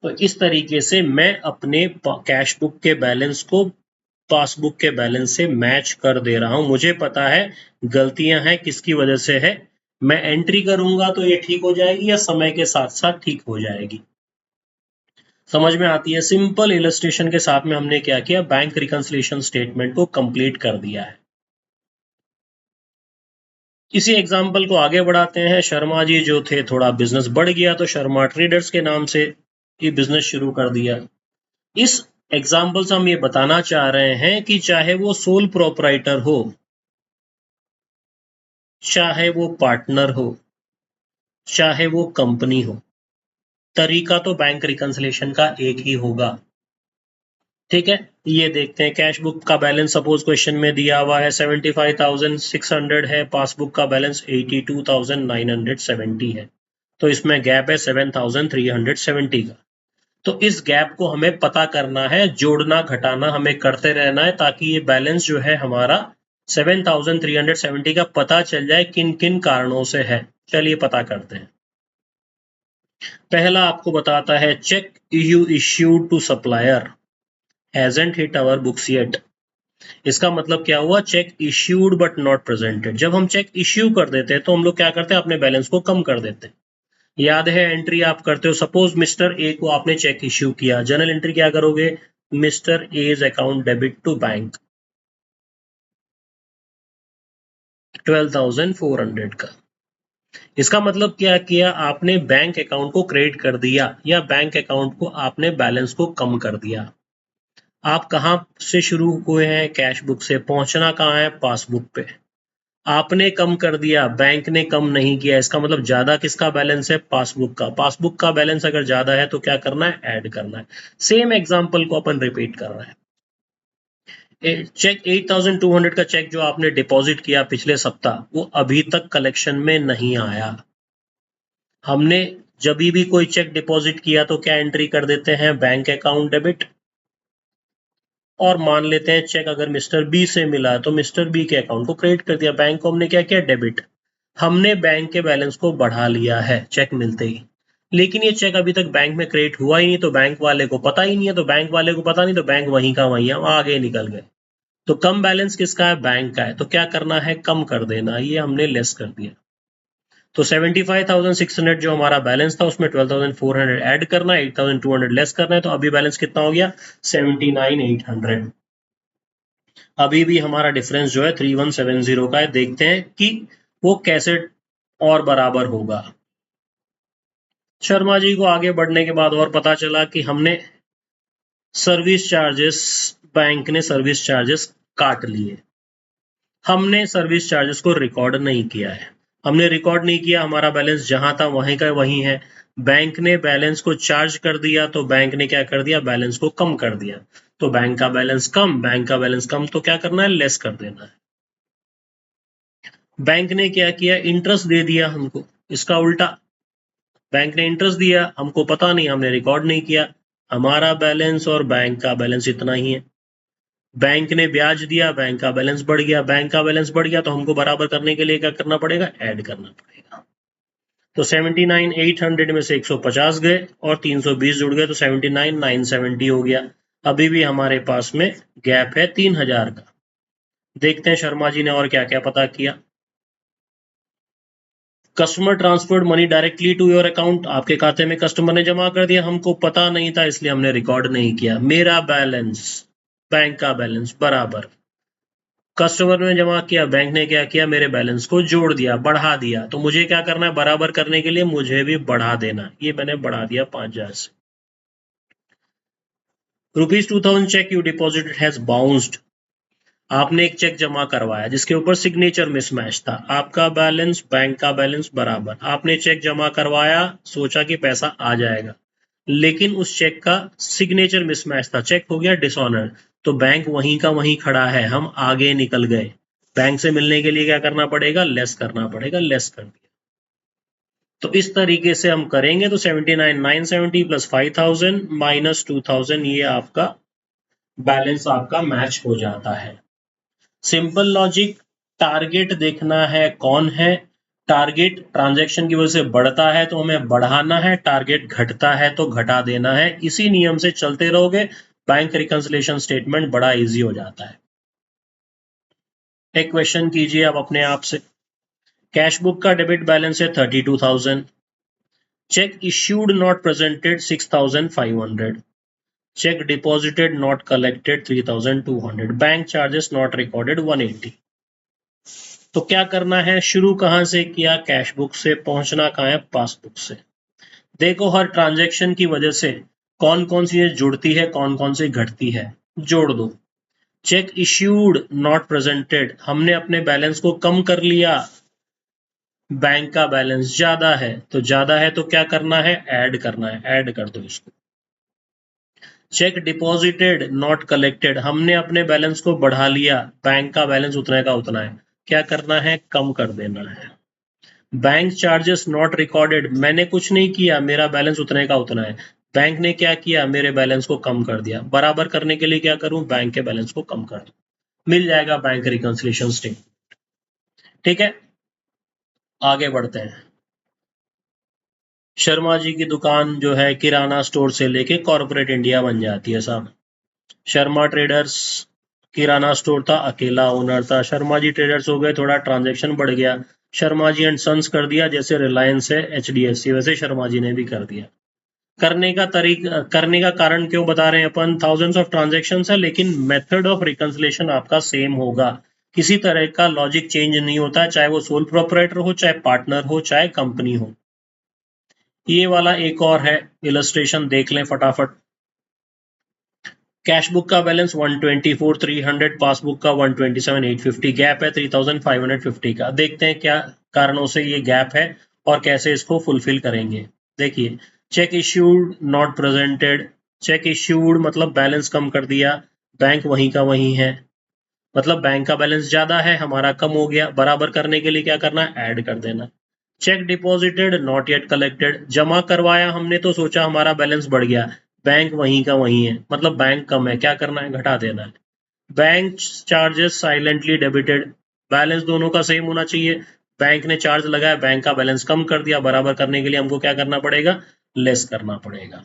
तो इस तरीके से मैं अपने कैश बुक के बैलेंस को पासबुक के बैलेंस से मैच कर दे रहा हूं। मुझे पता है गलतियां हैं किसकी वजह से है, मैं एंट्री करूंगा तो ये ठीक हो जाएगी या समय के साथ साथ ठीक हो जाएगी। समझ में आती है। सिंपल इलस्ट्रेशन के साथ में हमने क्या किया, बैंक रिकंसिलिएशन स्टेटमेंट को कंप्लीट कर दिया है। इसी एग्जाम्पल को आगे बढ़ाते हैं। शर्मा जी जो थे, थोड़ा बिजनेस बढ़ गया तो शर्मा ट्रेडर्स के नाम से ये बिजनेस शुरू कर दिया। इस एग्जाम्पल से हम ये बताना चाह रहे हैं कि चाहे वो सोल प्रोपराइटर हो, चाहे वो पार्टनर हो, चाहे वो कंपनी हो, तरीका तो बैंक रिकंसिलिएशन का एक ही होगा। ठीक है, ये देखते हैं कैश बुक का बैलेंस सपोज क्वेश्चन में दिया हुआ है 75,600 है, पासबुक का बैलेंस 82,970 है। तो इसमें गैप है 7,370 का। तो इस गैप को हमें पता करना है, जोड़ना घटाना हमें करते रहना है ताकि ये बैलेंस जो है हमारा 7,370 का पता चल जाए किन किन कारणों से है। चलिए पता करते हैं। पहला आपको बताता है cheque issued to supplier hasn't hit our books yet. इसका मतलब क्या हुआ, cheque issued but not presented. जब हम चेक इश्यू कर देते हैं तो हम लोग क्या करते हैं, अपने बैलेंस को कम कर देते हैं। याद है एंट्री आप करते हो, सपोज मिस्टर ए को आपने चेक इश्यू किया, जनरल एंट्री क्या करोगे, mister A's account debit to bank 12,400 का। इसका मतलब क्या किया, आपने बैंक अकाउंट को क्रेडिट कर दिया या बैंक अकाउंट को आपने बैलेंस को कम कर दिया। आप कहां से शुरू हुए हैं, कैश बुक से, पहुंचना कहां है, पासबुक पे। आपने कम कर दिया, बैंक ने कम नहीं किया। इसका मतलब ज्यादा किसका बैलेंस है, पासबुक का। पासबुक का बैलेंस अगर ज्यादा है तो क्या करना है, ऐड करना है। सेम एग्जांपल को अपन रिपीट कर रहे हैं। चेक 8,200 का चेक जो आपने डिपॉजिट किया पिछले सप्ताह, वो अभी तक कलेक्शन में नहीं आया। हमने जब भी कोई चेक डिपॉजिट किया तो क्या एंट्री कर देते हैं, बैंक अकाउंट डेबिट। और मान लेते हैं चेक अगर मिस्टर बी से मिला तो मिस्टर बी के अकाउंट को क्रेडिट कर दिया, बैंक को हमने क्या किया, डेबिट। हमने बैंक के बैलेंस को बढ़ा लिया है चेक मिलते ही, लेकिन ये चेक अभी तक बैंक में क्रेडिट हुआ ही नहीं, तो बैंक वाले को पता ही नहीं है। तो बैंक वाले को पता नहीं तो बैंक वहीं का वहीं है, आगे निकल गए। तो कम बैलेंस किसका है, बैंक का है। तो क्या करना है, कम कर देना। ये हमने लेस कर दिया। तो 75,600 जो हमारा बैलेंस था उसमें 12,400 ऐड करना है, 8,200 लेस करना है। तो अभी बैलेंस कितना हो गया, 79,800। अभी भी हमारा डिफरेंस जो है 3170 का है। देखते हैं कि वो कैसे और बराबर होगा। शर्मा जी को आगे बढ़ने के बाद और पता चला कि हमने सर्विस चार्जेस, बैंक ने सर्विस चार्जेस काट लिए। हमने सर्विस चार्जेस को रिकॉर्ड नहीं किया है। हमने रिकॉर्ड नहीं किया, हमारा बैलेंस जहां था वहीं का वहीं है। बैंक ने बैलेंस को चार्ज कर दिया तो बैंक ने क्या कर दिया, बैलेंस को कम कर दिया। तो बैंक का बैलेंस कम, बैंक का बैलेंस कम, तो क्या करना है, लेस कर देना है। बैंक ने क्या किया, इंटरेस्ट दे दिया हमको, इसका उल्टा। बैंक ने इंटरेस्ट दिया, हमको पता नहीं, हमने रिकॉर्ड नहीं किया। हमारा बैलेंस और बैंक का बैलेंस इतना ही है। बैंक ने ब्याज दिया, बैंक का बैलेंस बढ़ गया। बैंक का बैलेंस बढ़ गया तो हमको बराबर करने के लिए क्या करना पड़ेगा, ऐड करना पड़ेगा। तो 79,800 में से 150 गए और 320 जुड़ गए तो 79,970 हो गया। अभी भी हमारे पास में गैप है 3,000 का। देखते हैं शर्मा जी ने और क्या क्या पता किया। Customer transferred money directly to your account, आपके खाते में कस्टमर ने जमा कर दिया, हमको पता नहीं था इसलिए हमने रिकॉर्ड नहीं किया। मेरा बैलेंस बैंक का बैलेंस बराबर, कस्टमर ने जमा किया, बैंक ने क्या किया, मेरे बैलेंस को जोड़ दिया, बढ़ा दिया। तो मुझे क्या करना है, बराबर करने के लिए मुझे भी बढ़ा देना। ये मैंने बढ़ा दिया 5,000 से। ₹2,000 cheque you deposited has bounced, आपने एक चेक जमा करवाया जिसके ऊपर सिग्नेचर मिसमैच था। आपका बैलेंस बैंक का बैलेंस बराबर। आपने चेक जमा करवाया, सोचा कि पैसा आ जाएगा, लेकिन उस चेक का सिग्नेचर मिसमैच था, चेक हो गया डिसऑनर। तो बैंक वहीं का वहीं खड़ा है, हम आगे निकल गए। बैंक से मिलने के लिए क्या करना पड़ेगा, लेस करना पड़ेगा, लेस कर दिया। तो इस तरीके से हम करेंगे तो 79,970 प्लस 5,000 माइनस 2,000 ये आपका बैलेंस आपका मैच हो जाता है। सिंपल लॉजिक, टारगेट देखना है कौन है, टारगेट ट्रांजैक्शन की वजह से बढ़ता है तो हमें बढ़ाना है, टारगेट घटता है तो घटा देना है। इसी नियम से चलते रहोगे, बैंक रिकंसिलिएशन स्टेटमेंट बड़ा इजी हो जाता है। एक क्वेश्चन कीजिए आप अपने आप से, कैश बुक का डेबिट बैलेंस है 32,000, check issued not presented 6,500, check deposited not collected 3,200, bank charges not recorded 180। तो क्या करना है, शुरू कहां से किया, कैश बुक से, पहुंचना कहां है, पासबुक से। देखो हर ट्रांजैक्शन की वजह से कौन कौन सी चीज जुड़ती है, कौन कौन सी घटती है, जोड़ दो। चेक इश्यूड नॉट प्रेजेंटेड, हमने अपने बैलेंस को कम कर लिया, बैंक का बैलेंस ज्यादा है, तो ज्यादा है तो क्या करना है, ऐड करना है, ऐड कर दो इसको। चेक डिपॉजिटेड नॉट कलेक्टेड, हमने अपने बैलेंस को बढ़ा लिया, बैंक का बैलेंस उतने का उतना है, क्या करना है, कम कर देना है। बैंक चार्जेस नॉट रिकॉर्डेड, मैंने कुछ नहीं किया, मेरा बैलेंस उतने का उतना है, बैंक ने क्या किया, मेरे बैलेंस को कम कर दिया। बराबर करने के लिए क्या करूं, बैंक के बैलेंस को कम कर दूं, मिल जाएगा बैंक रिकंसिलिएशन स्टेटमेंट। ठीक है, आगे बढ़ते हैं। शर्मा जी की दुकान जो है किराना स्टोर से लेके कॉर्पोरेट इंडिया बन जाती है साहब। शर्मा ट्रेडर्स किराना स्टोर था, अकेला ओनर था, शर्मा जी ट्रेडर्स हो गए, थोड़ा ट्रांजैक्शन बढ़ गया, शर्मा जी एंड सन्स कर दिया, जैसे रिलायंस है, एचडीएफसी, वैसे शर्मा जी ने भी कर दिया। करने का कारण क्यों बता रहे हैं अपन, थाउजेंड्स ऑफ ट्रांजैक्शंस है लेकिन मेथड ऑफ रिकंसिलिएशन आपका सेम होगा, किसी तरह का लॉजिक चेंज नहीं होता, चाहे वो सोल प्रोपराइटर हो, चाहे पार्टनर हो, चाहे कंपनी हो। ये वाला एक और है इलस्ट्रेशन, देख लें फटाफट। कैश बुक का बैलेंस 124,300, पासबुक का 127,850, गैप है 3,550 का। देखते हैं क्या कारणों से ये गैप है और कैसे इसको फुलफिल करेंगे। देखिए, check issued not presented, check issued मतलब बैलेंस कम कर दिया, बैंक वहीं का वहीं है, मतलब बैंक का बैलेंस ज्यादा है, हमारा कम हो गया। बराबर करने के लिए क्या करना है, ऐड कर देना। Check deposited not yet collected, जमा करवाया हमने तो सोचा हमारा बैलेंस बढ़ गया, बैंक वहीं का वहीं है, मतलब बैंक कम है, क्या करना है, घटा देना है। Bank charges silently debited, balance दोनों का सेम होना चाहिए, बैंक ने चार्ज लगाया, बैंक का बैलेंस कम कर दिया, बराबर करने के लिए हमको क्या करना पड़ेगा, लेस करना पड़ेगा।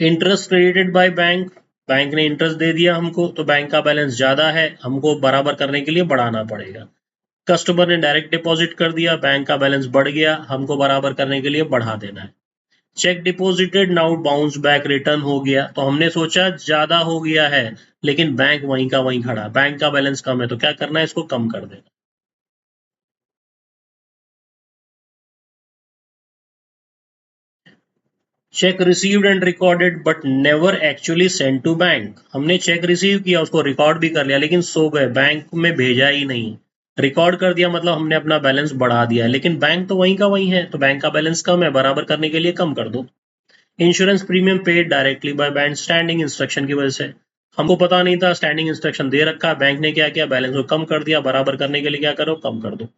Interest credited by bank, bank ने इंटरेस्ट दे दिया हमको, तो बैंक का बैलेंस ज्यादा है, हमको बराबर करने के लिए बढ़ाना पड़ेगा। कस्टमर ने डायरेक्ट डिपॉजिट कर दिया, बैंक का बैलेंस बढ़ गया, हमको बराबर करने के लिए बढ़ा देना है। Check deposited now bounce back, return हो गया, तो हमने सोचा ज्यादा हो गया है लेकिन बैंक वहीं का वहीं खड़ा, बैंक का बैलेंस कम है, तो क्या करना है, इसको कम कर देना। Cheque received and recorded but never actually send to bank, हमने चेक रिसीव किया, उसको रिकॉर्ड भी कर लिया, लेकिन सो गए, बैंक में भेजा ही नहीं। रिकॉर्ड कर दिया मतलब हमने अपना बैलेंस बढ़ा दिया, लेकिन बैंक तो वहीं का वहीं है, तो बैंक का बैलेंस कम है, बराबर करने के लिए कम कर दो। Insurance premium paid directly by bank, standing instruction की वजह से, हमको पता नहीं था, स्टैंडिंग इंस्ट्रक्शन दे रखा, बैंक ने क्या किया, बैलेंस को कम कर दिया, बराबर करने के लिए क्या करो, कम कर दो।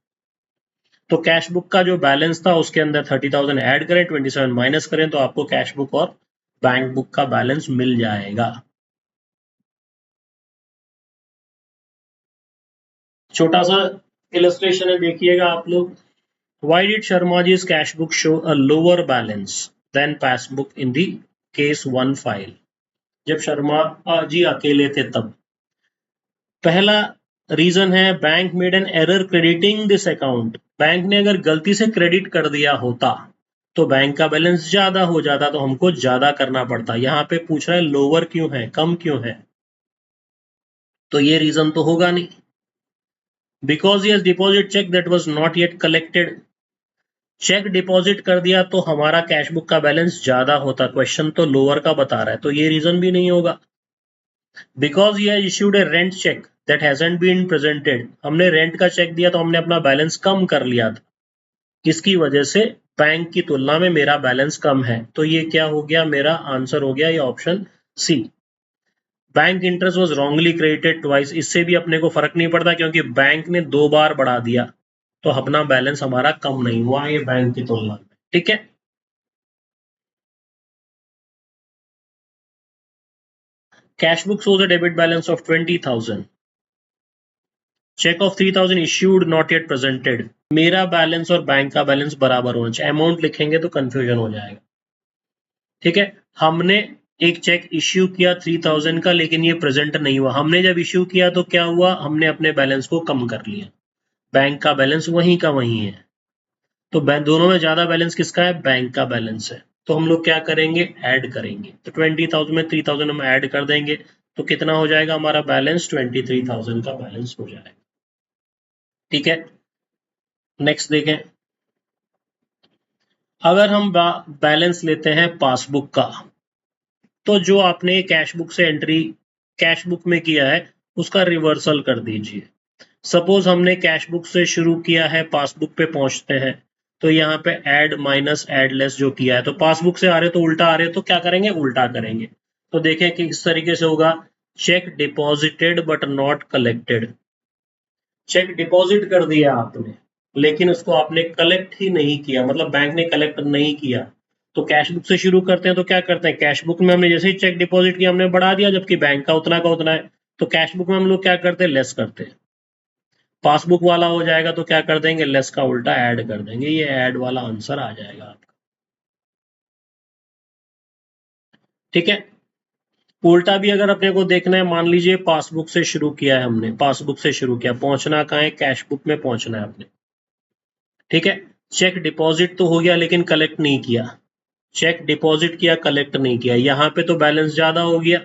तो कैश बुक का जो बैलेंस था उसके अंदर 30,000 ऐड करें, 27 माइनस करें, तो आपको कैश बुक और बैंक बुक का बैलेंस मिल जाएगा। छोटा सा इलस्ट्रेशन है, देखिएगा आप लोग। Why did Sharmaji's cash book show a lower balance than passbook in the case one file? जब शर्मा जी अकेले थे तब। पहला रीजन है, bank made an error crediting this account, bank ने अगर गलती से क्रेडिट कर दिया होता तो बैंक का बैलेंस ज्यादा हो जाता, तो हमको ज्यादा करना पड़ता। यहाँ पे पूछ रहा है लोअर क्यों है, कम क्यों है, तो ये रीजन तो होगा नहीं। बिकॉज ये deposit cheque that was not yet collected, cheque deposit कर दिया तो हमारा कैश बुक का बैलेंस ज्यादा होता, क्वेश्चन तो लोअर का बता रहा है, तो ये रीजन भी नहीं होगा। बिकॉज ये issued a rent cheque that hasn't been presented, हमने रेंट का चेक दिया तो हमने अपना बैलेंस कम कर लिया था, इसकी वजह से बैंक की तुलना में मेरा बैलेंस कम है, तो ये क्या हो गया, मेरा आंसर हो गया ये option C, bank interest was wrongly credited twice, इससे भी अपने को फर्क नहीं पड़ता क्योंकि बैंक ने 2 बार बढ़ा दिया तो अपना बैलेंस हमारा कम नहीं हुआ ये बैंक की तुलना में। ठीक है, cash book shows a debit balance of 20,000, cheque of 3,000 issued not yet presented। मेरा बैलेंस और बैंक का बैलेंस बराबर होना चाहिए, अमाउंट लिखेंगे तो कंफ्यूजन हो जाएगा। ठीक है, हमने एक चेक इश्यू किया 3,000 का, लेकिन ये प्रेजेंट नहीं हुआ। हमने जब इश्यू किया तो क्या हुआ, हमने अपने बैलेंस को कम कर लिया, बैंक का बैलेंस वहीं का वहीं है। तो दोनों में ज्यादा बैलेंस किसका है, बैंक का बैलेंस है। तो हम लोग क्या करेंगे, ऐड करेंगे। तो 20,000 में 3,000 हम ऐड कर देंगे तो कितना हो जाएगा हमारा बैलेंस, 23,000 का बैलेंस हो जाएगा। ठीक है, नेक्स्ट देखें। अगर हम बैलेंस लेते हैं पासबुक का, तो जो आपने कैश बुक से एंट्री कैश बुक में किया है उसका रिवर्सल कर दीजिए। सपोज हमने कैश बुक से शुरू किया है, पासबुक पे पहुंचते हैं तो यहाँ पे ऐड माइनस ऐड लेस जो किया है, तो पासबुक से आ रहे तो उल्टा आ रहे तो क्या करेंगे, उल्टा करेंगे। तो देखें कि किस तरीके से होगा, cheque deposited but not collected. Cheque deposit कर दिया आपने लेकिन उसको आपने कलेक्ट ही नहीं किया, मतलब बैंक ने कलेक्ट नहीं किया। तो कैश बुक से शुरू करते हैं तो क्या करते हैं, कैश बुक में हमने जैसे ही चेक डिपॉजिट किया हमने बढ़ा दिया, जबकि बैंक का उतना है। तो कैश बुक में हम लोग क्या करते हैं, लेस करते हैं। पासबुक वाला हो जाएगा तो क्या कर देंगे, लेस का उल्टा ऐड कर देंगे। ये ऐड वाला आंसर आ जाएगा आपका। ठीक है, उल्टा भी अगर अपने को देखना है, मान लीजिए पासबुक से शुरू किया है हमने, पासबुक से शुरू किया, पहुंचना कहाँ है, कैश बुक में पहुंचना है अपने। ठीक है, चेक डिपॉजिट तो हो गया लेकिन कलेक्ट नहीं किया, चेक डिपॉजिट किया कलेक्ट नहीं किया, यहाँ पे तो बैलेंस ज्यादा हो गया,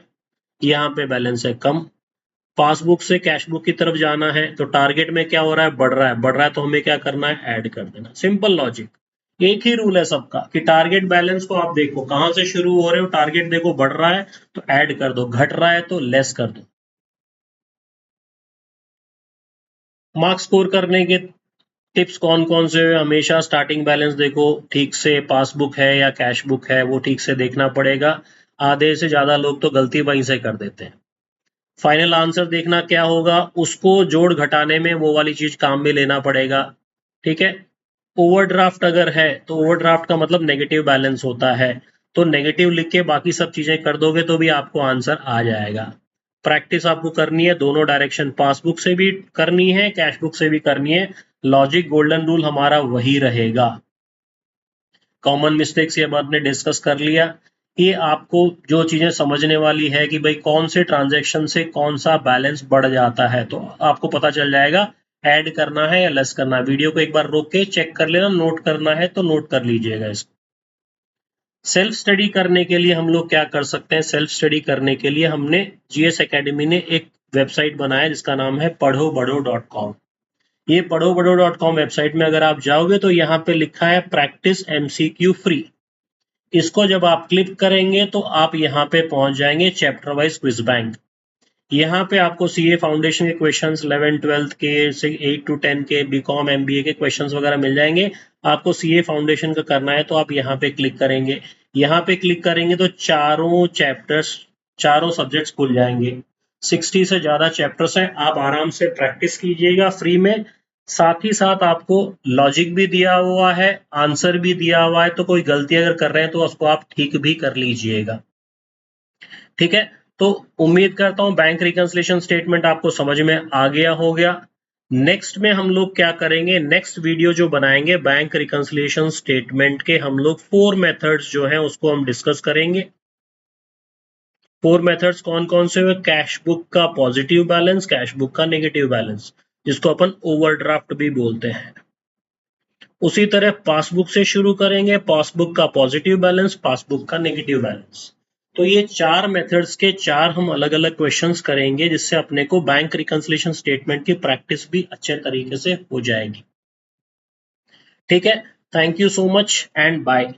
यहाँ पे बैलेंस है कम। पासबुक से कैश बुक की तरफ जाना है तो टारगेट में क्या हो रहा है, बढ़ रहा है, बढ़ रहा है तो हमें क्या करना है, ऐड कर देना। सिंपल लॉजिक, एक ही रूल है सबका कि टारगेट बैलेंस को आप देखो कहां से शुरू हो रहे हो, टारगेट देखो बढ़ रहा है तो ऐड कर दो, घट रहा है तो लेस कर दो। मार्क्स स्कोर करने के टिप्स कौन कौन से, हमेशा स्टार्टिंग बैलेंस देखो ठीक से, पासबुक है या कैश बुक है वो ठीक से देखना पड़ेगा। आधे से ज्यादा लोग तो गलती वहीं से कर देते हैं। फाइनल आंसर देखना क्या होगा, उसको जोड़ घटाने में वो वाली चीज काम में लेना पड़ेगा। ठीक है, ओवरड्राफ्ट अगर है तो ओवरड्राफ्ट का मतलब नेगेटिव बैलेंस होता है, तो नेगेटिव लिख के बाकी सब चीजें कर दोगे तो भी आपको आंसर आ जाएगा। प्रैक्टिस आपको करनी है दोनों डायरेक्शन, पासबुक से भी करनी है कैश बुक से भी करनी है। लॉजिक गोल्डन रूल हमारा वही रहेगा। कॉमन मिस्टेक्स ये आपने डिस्कस कर लिया। ये आपको जो चीजें समझने वाली है कि भाई कौन से ट्रांजैक्शन से कौन सा बैलेंस बढ़ जाता है, तो आपको पता चल जाएगा ऐड करना है या लेस करना है। वीडियो को एक बार रोक के चेक कर लेना, नोट करना है तो नोट कर लीजिएगा इसको। सेल्फ स्टडी करने के लिए हम लोग क्या कर सकते हैं, सेल्फ स्टडी करने के लिए हमने जीएस एकेडमी ने एक वेबसाइट बनाया जिसका नाम है पढ़ोबढ़ो.com। ये पढ़ोबढ़ो.com वेबसाइट में अगर आप जाओगे तो यहाँ पे लिखा है प्रैक्टिस एमसीक्यू फ्री। इसको जब आप क्लिक करेंगे तो आप यहाँ पे पहुंच जाएंगे चैप्टर वाइज क्विज बैंक। यहाँ पे आपको सीए फाउंडेशन के क्वेश्चंस 11 12 के 8 to 10 के बीकॉम एमबीए के क्वेश्चंस वगैरह मिल जाएंगे। आपको सीए फाउंडेशन का करना है तो आप यहाँ पे क्लिक करेंगे। यहाँ पे क्लिक करेंगे तो चारों चैप्टर्स, चारों सब्जेक्ट्स खुल जाएंगे। 60 से ज्यादा चैप्टर्स हैं, आप आराम से प्रैक्टिस कीजिएगा फ्री में। साथ ही साथ आपको लॉजिक भी दिया हुआ है, आंसर भी दिया हुआ है, तो कोई गलती अगर कर रहे हैं तो उसको आप ठीक भी कर लीजिएगा। ठीक है, तो उम्मीद करता हूं बैंक रिकंसिलिएशन स्टेटमेंट आपको समझ में आ गया हो गया। नेक्स्ट में हम लोग क्या करेंगे, नेक्स्ट वीडियो जो बनाएंगे बैंक रिकंसिलिएशन स्टेटमेंट के हम लोग 4 मेथड्स जो हैं उसको हम डिस्कस करेंगे। 4 मेथड्स कौन कौन से हुए, कैश बुक का पॉजिटिव बैलेंस, कैश बुक का नेगेटिव बैलेंस जिसको अपन ओवरड्राफ्ट भी बोलते हैं। उसी तरह पासबुक से शुरू करेंगे, पासबुक का पॉजिटिव बैलेंस, पासबुक का नेगेटिव बैलेंस। तो ये 4 मेथड्स के 4 हम अलग अलग क्वेश्चंस करेंगे जिससे अपने को बैंक रिकंसिलिएशन स्टेटमेंट की प्रैक्टिस भी अच्छे तरीके से हो जाएगी। ठीक है, thank you so much and bye.